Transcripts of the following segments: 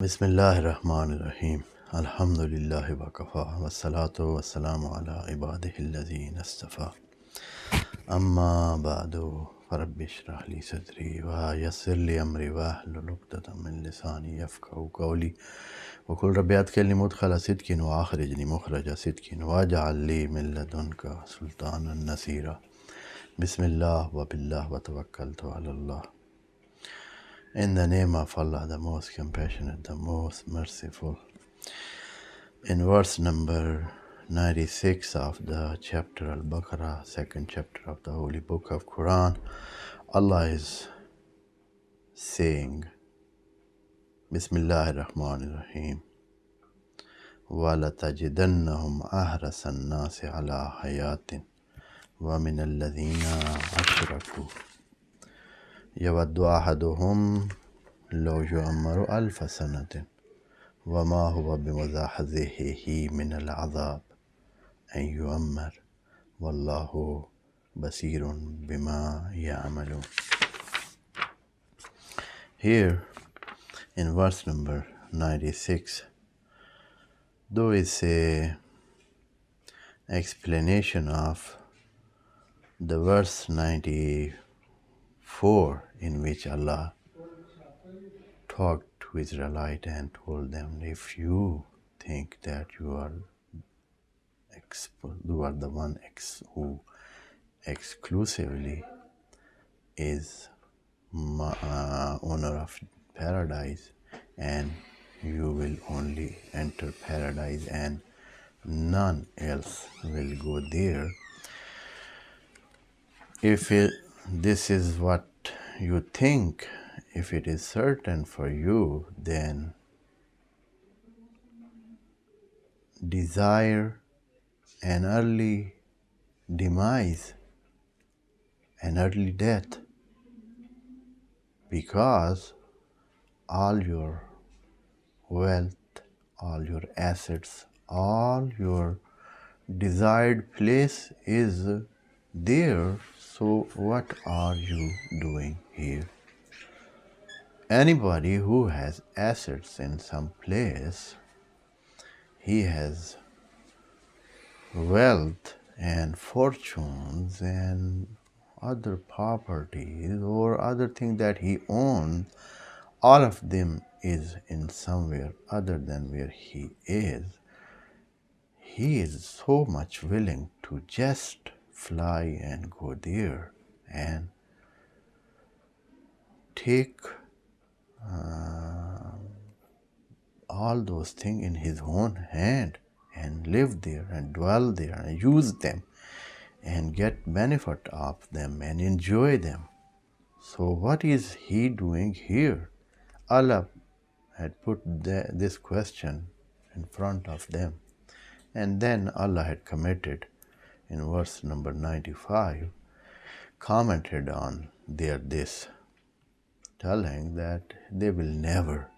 Bismillahirrahmanirrahim. Alhamdulillahi wa kafa wa salatu wa salamu ala ibadihi alladhina istafa. Amma ba'du farabbi shrah li sadri wa yassir li amri wa hlul 'uqdatam min lisani yafqahu qawli wa qul rabbi adkhilni mudkhala sidqin wa akhrijni mukhraja sidqin waj'al li min ladunka sultanan nasira. Bismillah wa billah wa tawakkaltu ala Allah. In the name of Allah, the most compassionate, the most merciful. In verse number 96 of the chapter Al-Baqarah, second chapter of the Holy Book of Quran, Allah is saying, Bismillahir Rahmanir Rahim, وَلَتَجِدَنَّهُمْ أَحْرَصَ النَّاسِ عَلَى حَيَاةٍ وَمِنَ الَّذِينَ أَشْرَكُوا يود أحدهم لو يعمر 1000 سنة وما هو بمزحزحه من العذاب أن يعمر والله بصير بما يعملون. Here in verse number 96, though it's a explanation of the verse 94 in which Allah talked to Israelite and told them, if you think that you are the one who exclusively is owner of paradise, and you will only enter paradise and none else will go there, if this is what you think, if it is certain for you, then desire an early demise, an early death, because all your wealth, all your assets, all your desired place is there. So what are you doing here? Anybody who has assets in some place, he has wealth and fortunes and other properties or other things that he owns, all of them is in somewhere other than where he is. He is so much willing to just fly and go there and take all those things in his own hand and live there and dwell there and use them and get benefit of them and enjoy them. So what is he doing here? Allah had put this question in front of them, and then Allah had committed in verse number 95, commented on this, telling that they will never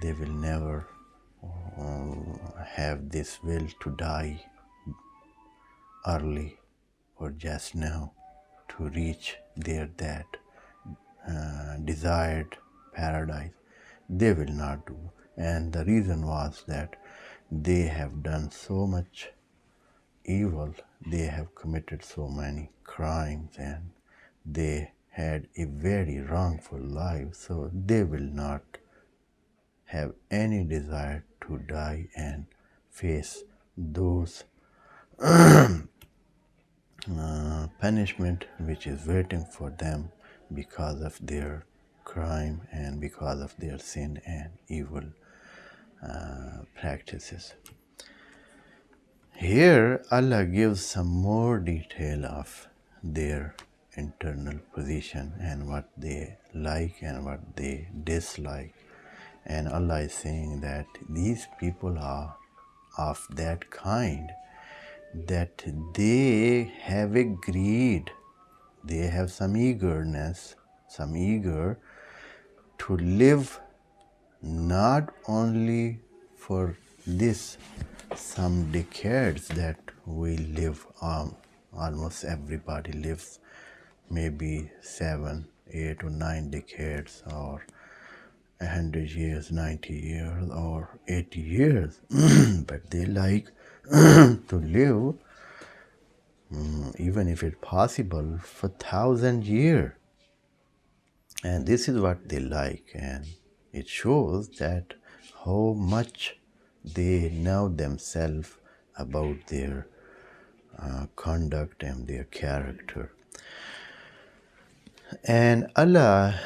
they will never have this will to die early or just now to reach that desired paradise. They will not do. And the reason was that they have done so much evil, they have committed so many crimes, and they had a very wrongful life, so they will not have any desire to die and face those punishment which is waiting for them because of their crime and because of their sin and evil practices. Here Allah gives some more detail of their internal position and what they like and what they dislike. And Allah is saying that these people are of that kind that they have a greed, they have some eagerness, some eager to live not only for this some decades that we live, almost everybody lives maybe 7, 8 or 9 decades or 100 years, 90 years, or 80 years, but they like to live, even if it's possible, for 1,000 years. And this is what they like, and it shows that how much they know themselves about their conduct and their character. And Allah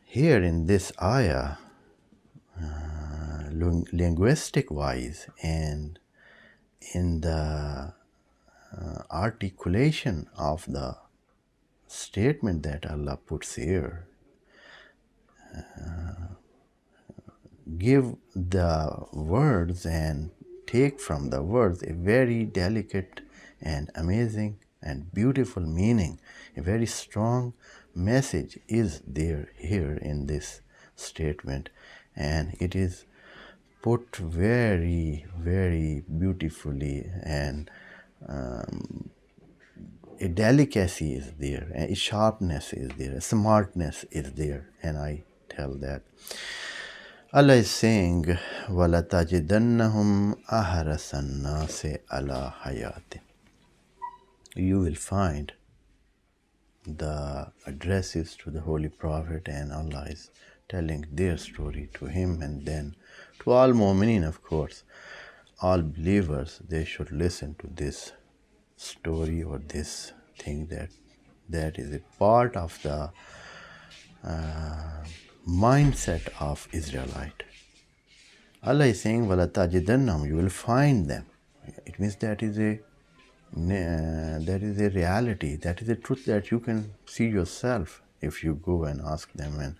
here in this ayah, linguistic wise and in the articulation of the statement that Allah puts here, give the words and take from the words a very delicate and amazing and beautiful meaning. A very strong message is there here in this statement, and it is put very, very beautifully, and a delicacy is there, a sharpness is there, a smartness is there, and I tell that. Allah is saying, وَلَتَجِدَنَّهُمْ أَحْرَصَ النَّاسِ عَلَى حَيَاتٍ. You will find the addresses to the Holy Prophet, and Allah is telling their story to him, and then to all mu'mineen, of course, all believers, they should listen to this story or this thing that is a part of the mindset of Israelite. Allah is saying, وَلَتَجِدَنَّهُمْ, you will find them. It means that is a reality, that is a truth that you can see yourself if you go and ask them and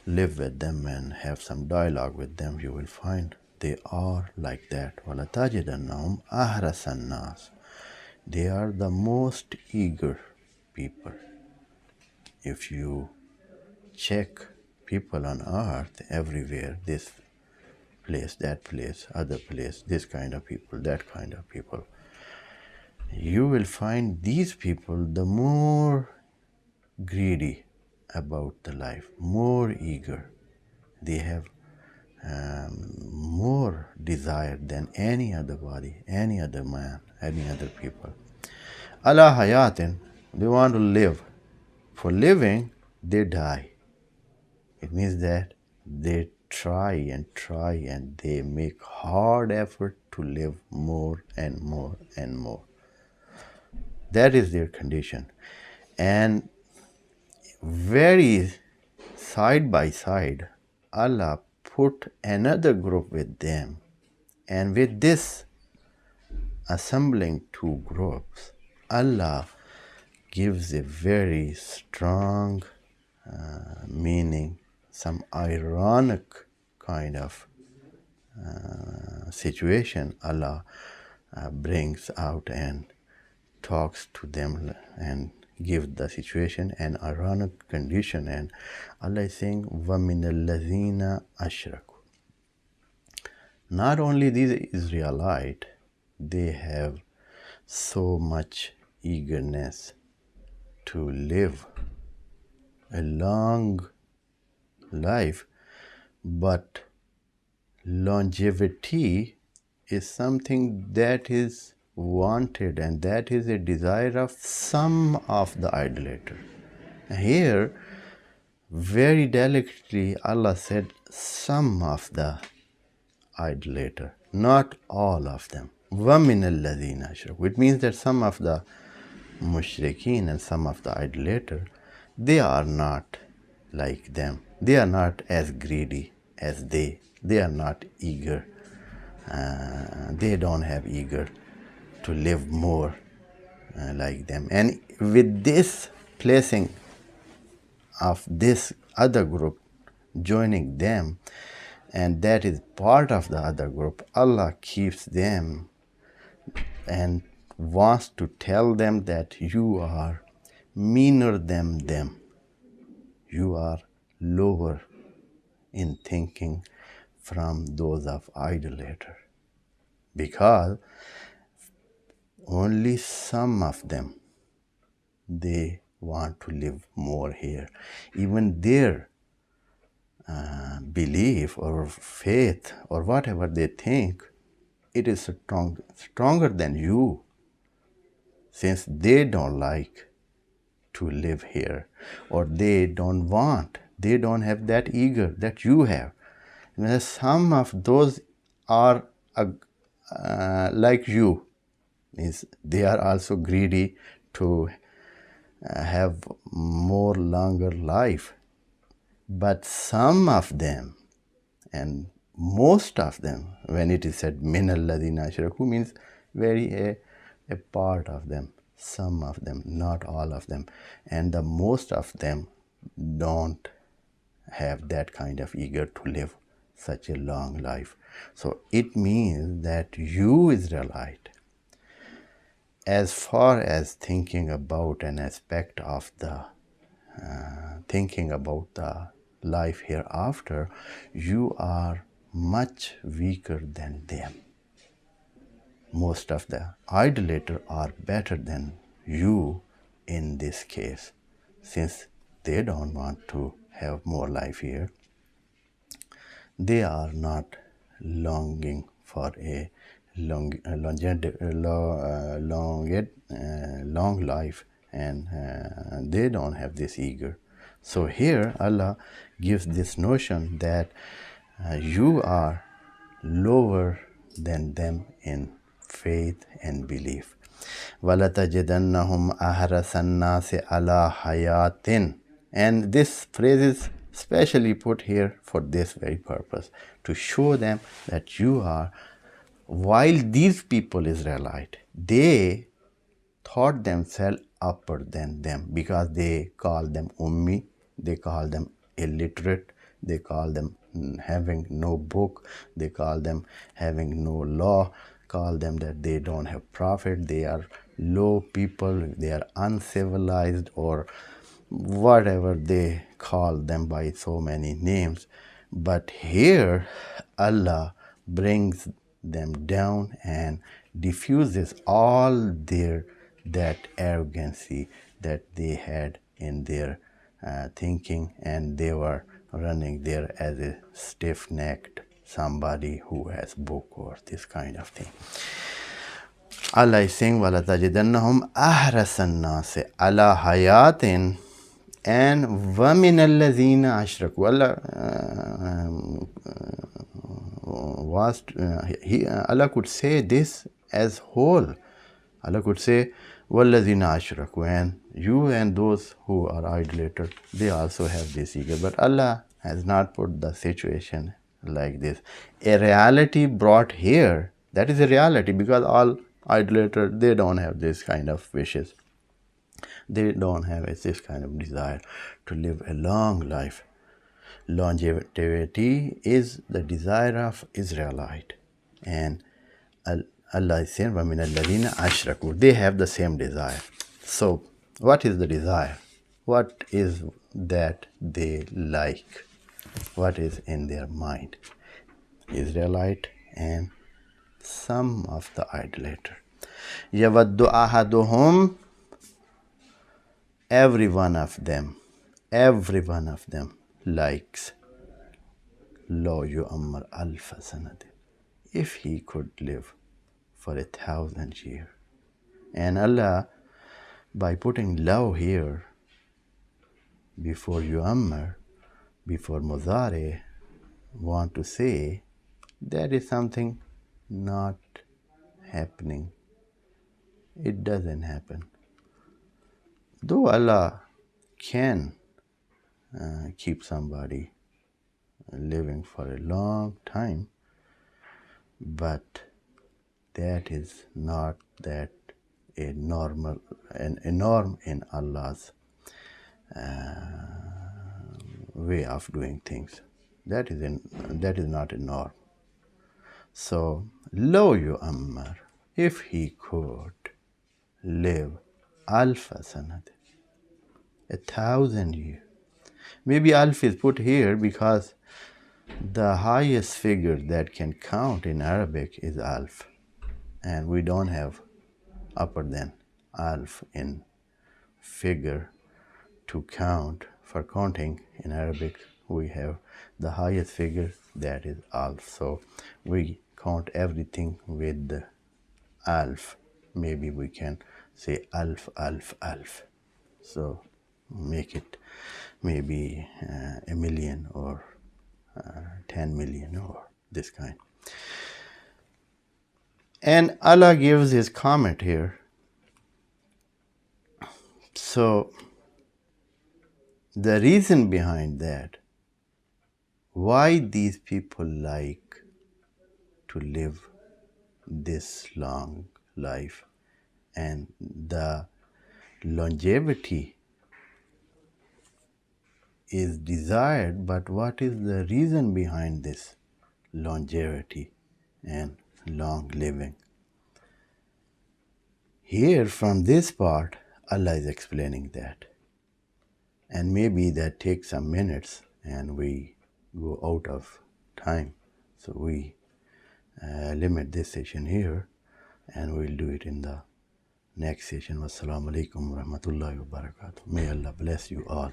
live with them and have some dialogue with them. You will find they are like that. وَلَتَجِدَنَّهُمْ أَحْرَصَ النَّاسِ. They are the most eager people. If you check people on earth everywhere, this place, that place, other place, this kind of people, that kind of people, you will find these people the more greedy about the life, more eager. They have more desire than any other body, any other man, any other people. Ala hayatin, they want to live. For living, they die. It means that they try and they make hard effort to live more and more and more. That is their condition. And very side by side, Allah put another group with them. And with this assembling two groups, Allah gives a very strong meaning, some ironic kind of situation Allah brings out and talks to them and give the situation an ironic condition. And Allah is saying, وَمِنَ الَّذِينَ أَشْرَكُوا. Not only these Israelites, they have so much eagerness to live a long life, but longevity is something that is wanted, and that is a desire of some of the idolater. Here, very delicately, Allah said some of the idolater, not all of them. وَمِنَ الَّذِينَ أَشْرَكُوا. It means that some of the mushrikeen and some of the idolater, they are not like them. They are not as greedy as they. They are not eager. They don't have eager to live more like them. And with this placing of this other group, joining them, and that is part of the other group, Allah keeps them and wants to tell them that you are meaner than them. You are lower in thinking from those of idolater, because only some of them, they want to live more here. Even their belief or faith or whatever they think, it is stronger than you, since they don't like to live here, or they don't have that eager that you have. And some of those are like you, means they are also greedy to have more longer life. But some of them, and most of them, when it is said min alladhina ashraku, means very a part of them, some of them, not all of them, and the most of them don't have that kind of eager to live such a long life. So it means that you, Israelite, as far as thinking about an aspect of the thinking about the life hereafter, you are much weaker than them. Most of the idolaters are better than you in this case, since they don't want to have more life here. They are not longing for a long life, and they don't have this eager. So here Allah gives this notion that you are lower than them in faith and belief. وَلَتَجِدَنَّهُمْ أَحْرَصَ النَّاسِ عَلَى حَيَاةٍ. And this phrase is specially put here for this very purpose, to show them that you are, while these people, Israelite, they thought themselves upper than them, because they call them ummi, they call them illiterate, they call them having no book, they call them having no law, call them that they don't have prophet, they are low people, they are uncivilized, or whatever they call them by so many names. But here Allah brings them down and diffuses all their that arrogancy that they had in their thinking, and they were running there as a stiff-necked somebody who has book or this kind of thing. Allah is saying, وَلَتَجِدَنَّهُمْ أَحْرَصَ النَّاسِ عَلَى حَيَاةٍ, and وَمِنَ الَّذِينَ أَشْرَكُوا. Allah could say this as whole. Allah could say, وَالَّذِينَ أَشْرَكُوا, and you and those who are idolaters, they also have this ego. But Allah has not put the situation like this. A reality brought here, that is a reality, because all idolaters, they don't have this kind of wishes. They don't have this kind of desire to live a long life. Longevity is the desire of Israelite, and Allah is saying, وَمِنَ الَّذِينَ أَشْرَكُوا, they have the same desire. So what is the desire? What is that they like? What is in their mind? Israelite and some of the idolater. يَوَدُّ أَحَدُهُمْ, every one of them likes لَوْ يُؤَمَّرْ أَلْفَ سَنَةٍ, if he could live for 1,000 years. And Allah, by putting law here before yu'ammar, before mudari, want to say that is something not happening. It doesn't happen. Though Allah can keep somebody living for a long time, but that is not that a norm in Allah's way of doing things. That is not a norm. So, lo yu'ammar, if he could live alfa sanat, 1,000 years. Maybe alf is put here because the highest figure that can count in Arabic is alf, and we don't have upper than alf in figure to count. For counting in Arabic, we have the highest figure, that is alf. So we count everything with the alf. Maybe we can say alf, alf, alf. So make it maybe a million or 10 million or this kind. And Allah gives his comment here. So the reason behind that, why these people like to live this long life, and the longevity is desired, but what is the reason behind this longevity and long living? Here from this part, Allah is explaining that. And maybe that takes some minutes and we go out of time. So we limit this session here and we'll do it in the next session. Wassalamu alaikum wa rahmatullahi wa barakatuh. May Allah bless you all.